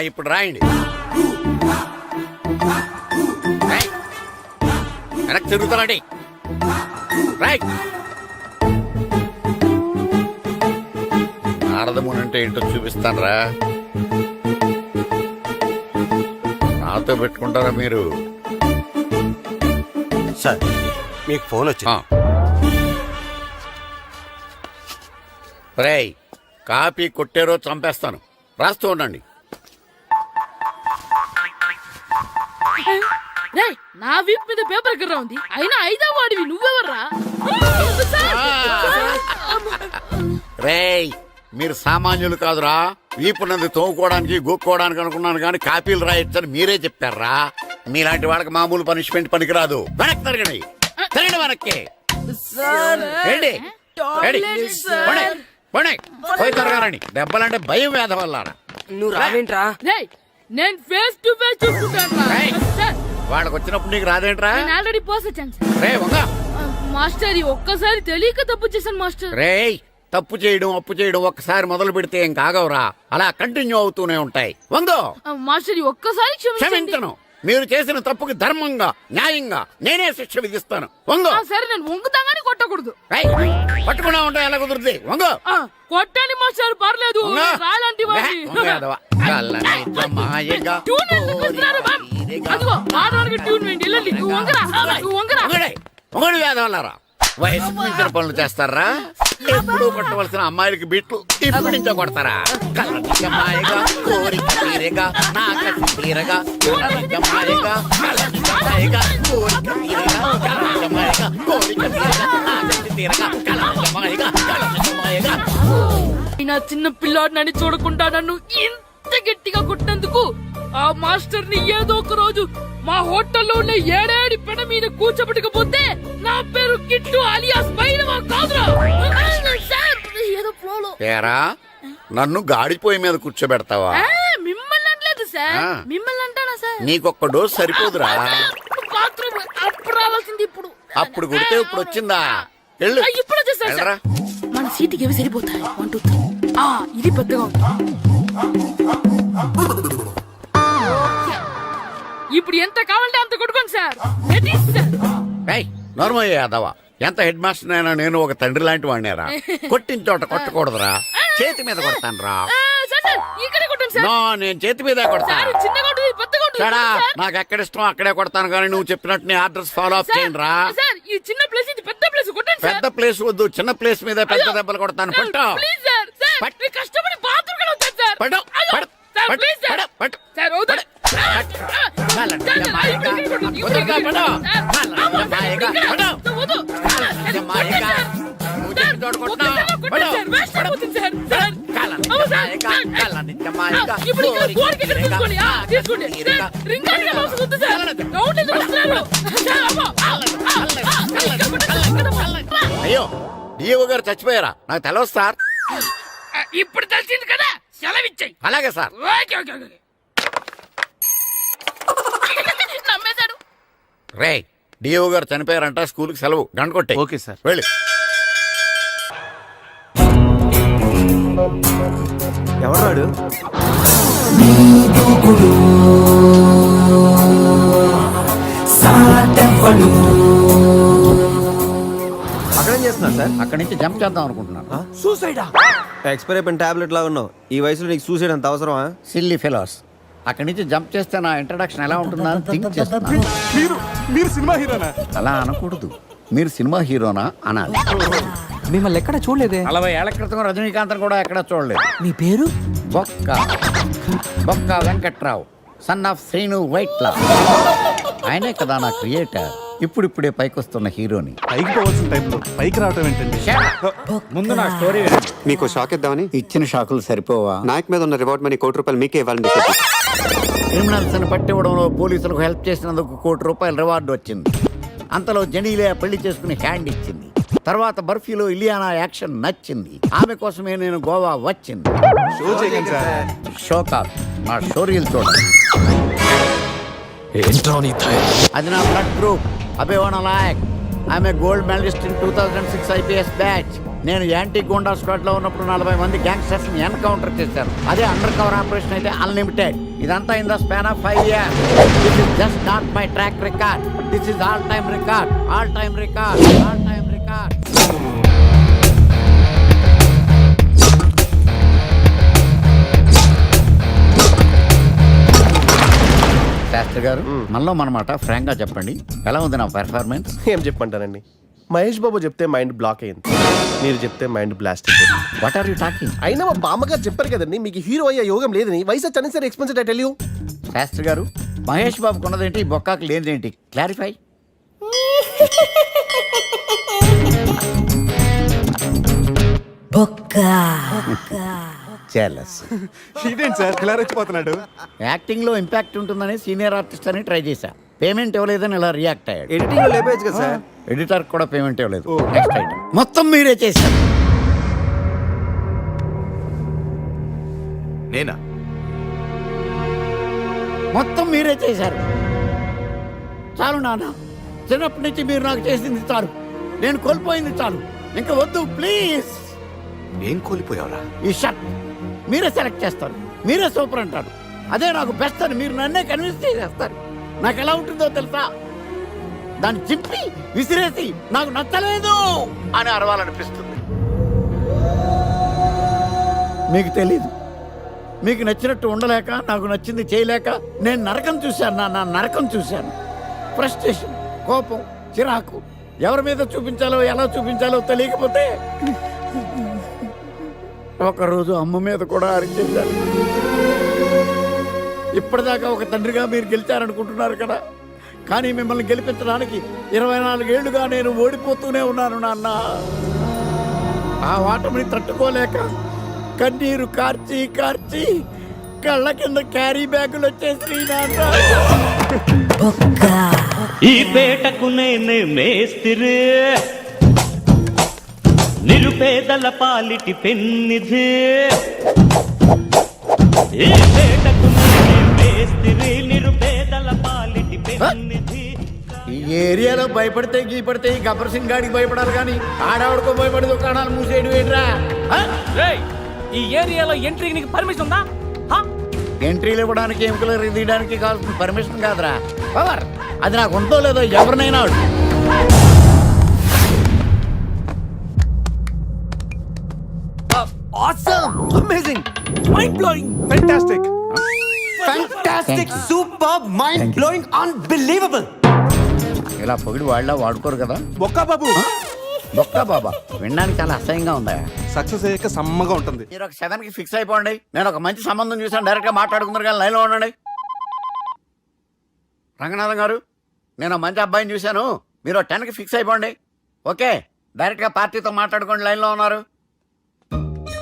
ఇప్పుడు రాయండి. వెనక్కి తిరుగుతారండి. రాయ్. నారదముని అంటే ఏంటో చూపిస్తాను రా. నాతో పెట్టుకుంటారా మీరు? సార్ మీకు ఫోన్ వచ్చింది. రేయ్, కాపీ కొట్టారో చంపేస్తాను. రాస్తూ ఉండండి. రేయ్, నా వీప్ మీద పేపర్ కర్ర ఉంది, అయినా 5వ వాడివి నువ్వెవర్రా? రేయ్, మీరు సామాన్యులు కాదురా. వీపున్నది తోముకోవడానికి గోక్కోవడానికి అనుకున్నాను, కానీ కాపీలు రాయొచ్చని మీరే చెప్పారా. మీలాంటి వాళ్ళకి మామూలు పనిష్మెంట్ పనికిరాదు. వెనక్కి తిరగండి. తిరగండి వెనక్కి. ఏంటి? పోయి తిరగారండి. దెబ్బలంటే భయం వేద వల్ల. నువ్వు రావేంట్రా? రేయ్, నేను ఫేస్ టు ఫేస్ చూసుకుంటాను. వాళ్ళకి వచ్చినప్పుడు నీకు రాదేంట్రా? నేను ఆల్రెడీ పాస్ వచ్చాను సార్. రే వంగా. మాస్టర్, ఒక్కసారి తెలియక తప్పు చేశాను మాస్టర్. రేయ్, తప్పు చేయడం అప్పు చేయడం ఒక్కసారి మొదలు పెడితే ఏం కాగవరా. అలా కంటిన్యూ అవుతూనే ఉంటాయి. వందో. మాస్టర్, ఒక్కసారి క్షమించను. మీరు చేసిన తప్పుకి ధర్మంగా న్యాయంగా నేనే శిక్ష విధిస్తాను. వంగో. సరే, నేను వంగుతాగానే కొట్టకూడదు. పట్టుకున్నా ఉంటా ఎలా కుదురుతుంది. వంగో. కొట్టండి మాస్టర్, పర్లేదు. రాలాంటి వేదవల్లారా. వయసు మించిన పనులు చేస్తారా? ఎప్పుడు కొట్టవలసిన అమ్మాయిలకి బిట్లు ఇప్పుడు నుంచో కొడతారా? కళ్ళనిజమాయగా కోరిక తీరగా నాకసి తీరగా కళ్ళనిజమాయగా కళ్ళనిజమాయగా కోరిక తీరగా కళ్ళనిజమాయగా కోరిక తీరగా నాకసి తీరగా కళ్ళనిజమాయగా కళ్ళనిజమాయగా. నా చిన్న పిల్లాడు నన్ను చూడకుండా నన్ను ఇంత గట్టిగా కొట్టినందుకు ఆ మాస్టర్ ని ఏదో ఒక రోజు మా హోటల్లో ఉన్న 7 పెడ మీద కూర్చోబెట్టకపోతే నా పేరు కిట్టు అలియాస్ బైరవా కాదురా. ఏదో ఫ్లోలో. ఏరా, నన్ను గాడిపోయి మీద కూర్చోబెడతావా? మిమ్మల్ని అనలేదు సార్. మిమ్మల్ని అంటానా సార్? నీకొక్క డోసు సరిపోదురా. బాత్రూమ్ అప్పుడు రావాల్సింది ఇప్పుడు. అప్పుడు కొడితే ఇప్పుడు వచ్చిందా? వెళ్ళు. ఇప్పుడు వచ్చేసా సార్. మన సీటుకి ఏవి సరిపోతాయి? 1 2 3. ఇది పెద్దగా ఉంది. ఇప్పుడు ఎంత కావాలంటే అంత కొట్టుకోండి సార్. నోర్మయ్య యాదవ, ఎంత హెడ్ మాస్టర్ అయినా నేను ఒక తండ్రి లాంటి వాడినేరా. కొట్టిన చోట కొట్టకూడదురా, చేతి మీద కొడతాను రా. ఇక్కడే కొట్టండి సార్. నో, నేను చేతి మీద కొడతాను. చిన్నగా ఉంటుంది, పెద్దగా ఉంటుంది సడా, సార్. నాకు ఎక్కడ ఇష్టం అక్కడే కొడతాను, కానీ నువ్వు చెప్పినట్టు నీ ఆర్డర్స్ ఫాలో అప్ చేయండి రా. సార్ ఈ చిన్న ప్లేస్ ఇది పెద్ద ప్లేస్ కొట్టండి సార్. పెద్ద ప్లేస్ వద్దు, చిన్న ప్లేస్ మీద పెద్ద దెబ్బలు కొడతాను. పట్టు ప్లీజ్ సార్. సార్ పట్టు. మీ కష్టపడి బాత్రూమ్ కూడా వచ్చాను సార్. పట్టు అయ్యో, పట్టు సార్ పట్టు ప్లీజ్ సార్. పట్టు పట్టు సార్ వద్దు. అయ్యో, డిఓ గారు చచ్చిపోయారా? నాకు తెలవదు సార్. ఇప్పుడు తెలిసింది కదా, సెలవిచ్చాయి. అలాగే సార్. Okay okay okay. నమ్మేశాడు. రే, డిఓ గారు చనిపోయారంట, స్కూల్కి సెలవు, గంట కొట్టే. Okay sir. వెళ్ళి. ఎవరాడు? అక్కడేం చేస్తున్నా సార్? అక్కడి నుంచి జంప్ చేద్దాం అనుకుంటున్నాను. సూసైడా? ఎక్స్పైర్ అయిపోయిన టాబ్లెట్ లాగా ఉన్నావు. ఈ వయసులో నీకు సూసైడ్ అంత అవసరమా? Silly fellows. అక్కడి నుంచి జంప్ చేస్తే నా ఇంట్రడక్షన్ ఎలా ఉంటుందా అని థింక్ చేస్తున్నాను. మీరు సినిమా హీరోనా? అలా అనకూడదు, మీరు సినిమా హీరోనా అనాలి. మిమ్మల్ని ఎక్కడ చూడలేదే. 40 ఏళ్ల క్రితం రజనీకాంత్ కూడా ఎక్కడ చూడలేదు. మీ పేరు? బొక్క వెంకట్రావు, సన్ ఆఫ్ శ్రీను వైట్లా. ఆయనే కదా నా క్రియేటర్. ఇప్పుడిప్పుడే పైకొస్తున్న హీరోని. పైకి పోవాల్సిన టైంలో పైకి రావటం ఏంటండి? ముందు నా స్టోరీ వినండి. మీకు షాక్ ఇద్దామని. ఇచ్చిన షాకులు సరిపోవా? నాయక్ మీద ఉన్న రివార్డ్ మనీ ₹1 మీకే ఇవ్వాలని డిసైడ్ చేశాను. క్రిమినల్స్ ని పట్టివ్వడంలో పోలీసులకు హెల్ప్ చేసినందుకు ₹1 రివార్డు వచ్చింది. అంతలో జనీలే పెళ్లి చేసుకుని హ్యాండ్ ఇచ్చింది. తర్వాత బర్ఫీలో ఇలియానా యాక్షన్ నచ్చింది. ఆమె కోసమే నేను గోవా వచ్చింది. షో చేయకండి సార్. షో కాదు, నా స్టోరీలు చూడండి. అది నా బ్లడ్ గ్రూప్, అభివన లాయక్. ఆమె gold medallist in 2006 IPS batch. నేను యాంటీ గోండా స్క్వాడ్ లో ఉన్నప్పుడు 40 మంది గ్యాంగ్స్టర్స్ ని ఎన్కౌంటర్ చేశాను. అదే అండర్ కవర్ ఆపరేషన్ అయితే అన్లిమిటెడ్. ఇదంతా in the span of 5 years. This is just not my track record. This is all time record. All time record. All time record. Shastri గారు, మనలో మనమాట ఫ్రాంక్ గా చెప్పండి, ఎలా ఉంది నా పెర్ఫార్మెన్స్? ఏం చెప్పంటానండి, మహేష్ బాబు చెప్తే మైండ్ బ్లాక్ అయింది, మీరు చెప్తే మైండ్ బ్లాస్ట్ అయిపోయింది. What are you talking? అయినా మా బామ్మగారు చెప్పారు కదండి, మీకు హీరో అయ్యే యోగం లేదని. వయసు వచ్చాను sir, expensive I tell you. Shastri గారు, మహేష్ బాబుకు ఉన్నదేంటి, బొక్కాకు లేనిదేంటి? క్లారిఫై. ఇదేంటి సార్ ఇలా రెచ్చిపోతున్నాడు? యాక్టింగ్ లో ఇంపాక్ట్ ఉంటుందని సీనియర్ ఆర్టిస్ట్ అని ట్రై చేశా. పేమెంట్ ఇవ్వలేదని ఇలా రియాక్ట్ అయ్యాడు. ఎడిటింగ్ లో లేపేయచ్చు కదా సార్. ఎడిటర్ కూడా పేమెంట్ ఇవ్వలేదు. నెక్స్ట్ ఐటమ్ మొత్తం మీరే చేశారు. నేనా? మొత్తం మీరే చేశారు. చాలు నాన్న, చిన్నప్పటి నుంచి మీరు నాకు చేసింది చాలు. నేను కోల్పోయింది చాలు. ఇంకా వద్దు ప్లీజ్. ఏం కోల్పోయావరా? ఈ షర్ట్ మీరే సెలెక్ట్ చేస్తారు, మీరే సూపర్ అంటారు. అదే నాకు బెస్ట్ అని మీరు నన్నే కన్విన్స్ చేసేస్తారు. నాకు ఎలా ఉంటుందో తెలుసా? దాన్ని చింపి విసిరేసి నాకు నచ్చలేదు అని అరవాలనిపిస్తుంది. మీకు తెలీదు, మీకు నచ్చినట్టు ఉండలేక, నాకు నచ్చింది చేయలేక నేను నరకం చూశాను. నా నరకం చూశాను. ఫ్రస్ట్రేషన్, కోపం, చిరాకు, ఎవరి మీద చూపించాలో ఎలా చూపించాలో తెలియకపోతే ఒకరోజు అమ్మ మీద కూడా అరిచేశాను. ఇప్పటిదాకా ఒక తండ్రిగా మీరు గెలిచారనుకుంటున్నారు కదా, కానీ మిమ్మల్ని గెలిపించడానికి 24 ఏళ్లుగా నేను ఓడిపోతూనే ఉన్నాను నాన్న. ఆ ఓటమిని తట్టుకోలేక కన్నీరు కార్చి కార్చి కళ్ళ కింద క్యారీ బ్యాగులు వచ్చేసి నాన్న. ఈ పేటకు నేనే మేస్తిరి, నిరుపేదల పాలిటి పెన్నిధి. ఈ పేటకు నేనే మేస్తిరి, నిరుపేదల పాలిటి పెన్నిధి. ఈ ఏరియాలో భయపడితే గీపడితే ఈ గబ్బర్ సింగ్ గాడికి భయపడాలి కానీ ఆడవాడికో భయపడి దుకాణాలు మూసేయడం ఏంట్రా? ఈ ఏరియాలో ఎంట్రీకి నీకు పర్మిషన్ ఉందా? ఎంట్రీలు ఇవ్వడానికి, ఎముకలు తీయడానికి కావాల్సిన పర్మిషన్ కాదురా, పవర్. అది నాకు ఉందో లేదో ఎవరినైనా Awesome! Amazing! Mind-blowing! Fantastic! Fantastic! Superb! Mind-blowing! Unbelievable! ఇలా పొగిడి వాళ్ళ వాడుకోరు కదా. బొక్కా బాబు బొక్కా బాబా వినడానికి చాలా అసహ్యంగా ఉందా? సక్సెస్ అయ్యాక సమ్మగా ఉంటుంది. మీరు ఒక 7కి ఫిక్స్ అయిపోండి. నేను ఒక మంచి సంబంధం చూసాను, డైరెక్ట్ గా మాట్లాడుకున్నారు కానీ లైన్లో ఉండండి. రంగనాథం గారు, నేను ఒక మంచి అబ్బాయిని చూశాను, మీరు 10కి ఫిక్స్ అయిపోండి. ఓకే, డైరెక్ట్ గా పార్టీతో మాట్లాడుకోండి. లైన్లో ఉన్నారు.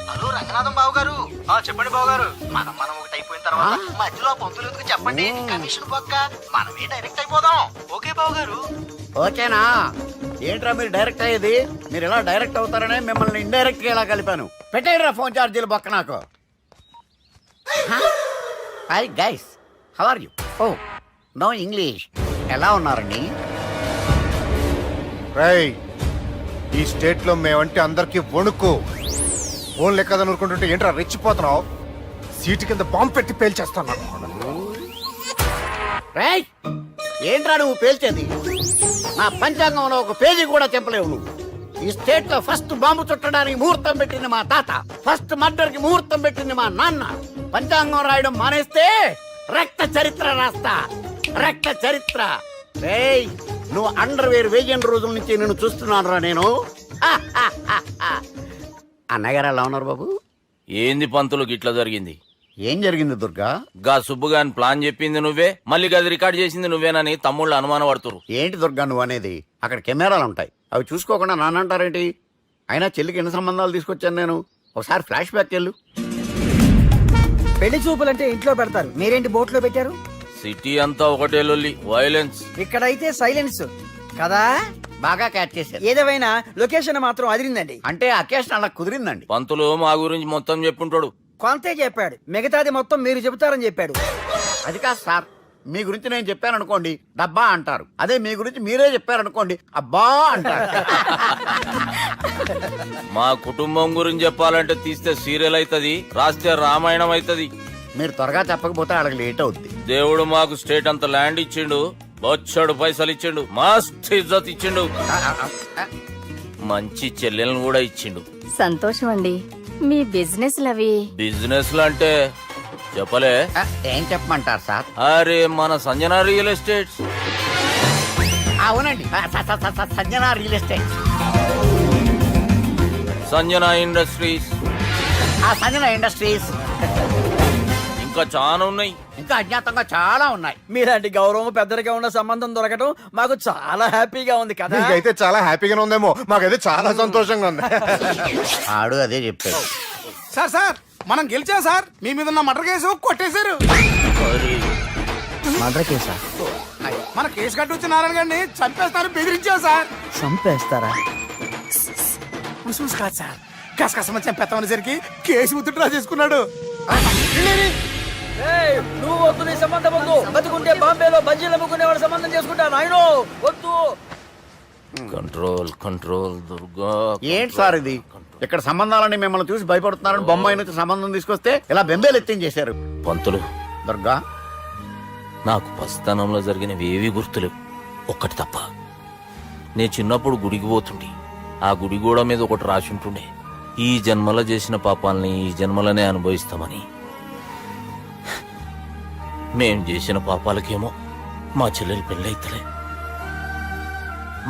హలో రంగనాథం బాబు గారు. చెప్పండి బాబు గారు. మనం ఒకటి అయిపోయిన తర్వాత మధ్యలో పంతులు ఎందుకు చెప్పండి? కమిషన్ పక్క మనమే డైరెక్ట్ అయిపోదాం. ఓకే బాబు గారు. ఓకేనా? ఏంట్రా మీరు డైరెక్ట్ అయ్యేది? మీరు ఇలా డైరెక్ట్ అవుతారనే మిమ్మల్ని ఇండైరెక్ట్ గా ఇలా కలిపాను. పెట్టేయరా ఫోన్ ఛార్జీలు బొక్క నాకు. Hi guys, how are you? Oh no English. ఎలా ఉన్నారండి? రేయ్, ఈ స్టేట్ లో మేమంటే అందరికి వణుకు. ఫోన్ లెక్క అనుకుంటుంటే ఏంట్రా రెచ్చిపోతున్నావు? సీటు కింద బాంబు పెట్టి పేల్చేస్తాను. రేయ్, ఏంట్రా నువ్వు పేల్చేది? నా పంచాంగంలో ఒక పేజీ కూడా చెప్పలేవు నువ్వు. ఈ స్టేట్ లో ఫస్ట్ బాంబు చుట్టడానికి ముహూర్తం పెట్టింది మా తాత, ఫస్ట్ మర్డర్ కి ముహూర్తం పెట్టింది మా నాన్న. పంచాంగం రాయడం మానేస్తే రక్త చరిత్ర రాస్తా, రక్త చరిత్ర. రేయ్, నువ్వు అండర్వేర్ వేయని రోజుల నుంచి నేను చూస్తున్నాను రా నేను. అన్నగారు ఎలా ఉన్నారు బాబు? ఏంది పంతులు గిట్లా జరిగింది? ఏం జరిగింది దుర్గా? గా సుబ్బుగాని ప్లాన్ చెప్పింది నువ్వే, మళ్ళీ గది రికార్డ్ చేసింది నువ్వేనని తమ్ముళ్ళు అనుమానం పడుతురు. ఏంటి దుర్గా నువ్వు అనేది? అక్కడ కెమెరాలు ఉంటాయి, అవి చూసుకోకుండా నానంటారేంటి? అయినా చెల్లికి ఎన్ని సంబంధాలు తీసుకొచ్చాను నేను. ఒకసారి ఫ్లాష్ బ్యాక్ వెళ్ళు. పెళ్లి చూపులంటే ఇంట్లో పెడతారు, మీరేంటి బోట్లో పెట్టారు? సిటీ అంతా ఒకటే లొల్లి, వైలెన్స్. ఇక్కడైతే సైలెన్స్ కదా. బాగా క్యాచ్ చేశారు. ఏదేమైనా లొకేషన్ మాత్రం అదిరిందండి. అంటే అకేషన్ అలా కుదిరిందండి. పంతులు మా గురించి మొత్తం చెప్పుంటాడు. కొంతే చెప్పాడు, మిగతాది మొత్తం మీరు చెబుతారని చెప్పాడు. అది కాదు సార్, మీ గురించి నేను చెప్పాను అనుకోండి డబ్బా అంటారు, అదే మీ గురించి మీరే చెప్పారనుకోండి అబ్బా అంటారు. మా కుటుంబం గురించి చెప్పాలంటే తీస్తే సీరియల్ అవుతుంది, రాస్తే రామాయణం అవుతుంది. మీరు త్వరగా చెప్పకపోతే వాళ్ళకి లేట్ అవుద్ది. దేవుడు మాకు స్టేట్ అంత ల్యాండ్ ఇచ్చిండు, బొచ్చడు పైసలు ఇచ్చిండు, మస్త్ ఇజ్జత్ ఇచ్చిండు, మంచి చెల్లెలను కూడా ఇచ్చిండు. సంతోషం అండి. మీ బిజినెస్ లవి బిజినెస్ అంటే చెప్పలే. ఏం చెప్పమంటారు సార్? అరే మన సంజన రియల్ ఎస్టేట్స్. అవునండి, Sanjana real estate, Sanjana industries, Sanjana industries. ఇంకా చాలా ఉన్నాయి, ఇంకా అజ్ఞాతంగా చాలా ఉన్నాయి. మీలాంటి గౌరవం పెద్దరిగా ఉన్న సంబంధం దొరకడం మాకు చాలా హ్యాపీగా ఉంది కదా. నీకైతే చాలా హ్యాపీగానే ఉందేమో, మాకైతే చాలా సంతోషంగా ఉంది. ఆడు అదే చెప్పాడు. సార్ సార్, మనం గెలిచాం సార్. మీ మీద ఉన్న మర్డర్ కేసు కొట్టేశారు. మర్డర్ కేసా? మన కేసు కట్టి వచ్చి నారాయణ గారిని చంపేస్తారు బెదిరించాం సార్. చంపేస్తారా? ఉసూస్ కాదు సార్, కసకసమ చంపేస్తామనేసరికి కేసు విత్డ్రా చేసుకున్నాడు. నువ్వు వద్దు, నీ సంబంధం వద్దు. బతుకుంటే బాంబేలో బజ్జీలు అమ్ముకునే వాడు సంబంధం చేసుకుంటా నాయనో, వద్దు. Control control Durga. ఏంటి సార్ ఇది? ఇక్కడ సంబంధాలని మిమ్మల్ని చూసి భయపడుతున్నారని బొమ్మాయి నుంచి సంబంధం తీసుకొస్తే ఇలా బెంబేలు ఎత్తించేశారు. పంతులు, దుర్గా, నాకు పసితనంలో జరిగినవి ఏవి గుర్తులేవు, ఒక్కటి తప్ప. నేను చిన్నప్పుడు గుడికి పోతుండే, ఆ గుడి గోడ మీద ఒకటి రాసి ఉంటుండే, ఈ జన్మలో చేసిన పాపాలని ఈ జన్మలనే అనుభవిస్తామని. మేం చేసిన పాపాలకేమో మా చెల్లెలు పెళ్ళైతలే.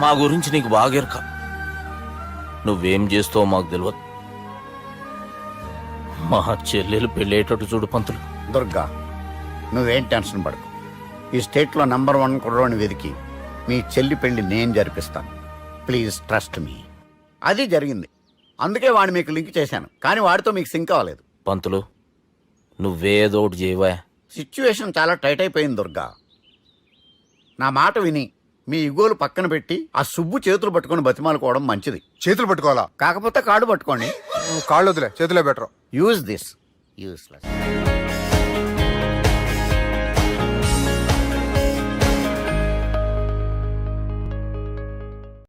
మా గురించి నీకు బాగెరక, నువ్వేం చేస్తావో మాకు తెలియదు. మా చెల్లెలు పెళ్ళేటట్టు చూడు పంతులు. దుర్గా, నువ్వేం టెన్షన్ పడకు. ఈ స్టేట్లో నంబర్ 1 కుర్రోని వెతికి మీ చెల్లి పెళ్లి నేను జరిపిస్తాను. Please trust me. అది జరిగింది, అందుకే వాడిని మీకు లింక్ చేశాను, కానీ వాడితో మీకు సింక్ అవ్వలేదు. పంతులు, నువ్వేదో ఒకటి చేయవా. సిచ్యువేషన్ చాలా టైట్ అయిపోయింది దుర్గా. నా మాట విని మీ ఇగోలు పక్కన పెట్టి ఆ సుబ్బు చేతులు పట్టుకొని బతిమాలుకోవడం మంచిది. చేతులు పట్టుకోవాలా? కాకపోతే కాళ్ళు పట్టుకోండి. కాళ్ళు వదిలే, చేతులే బెటర్. Use this useless.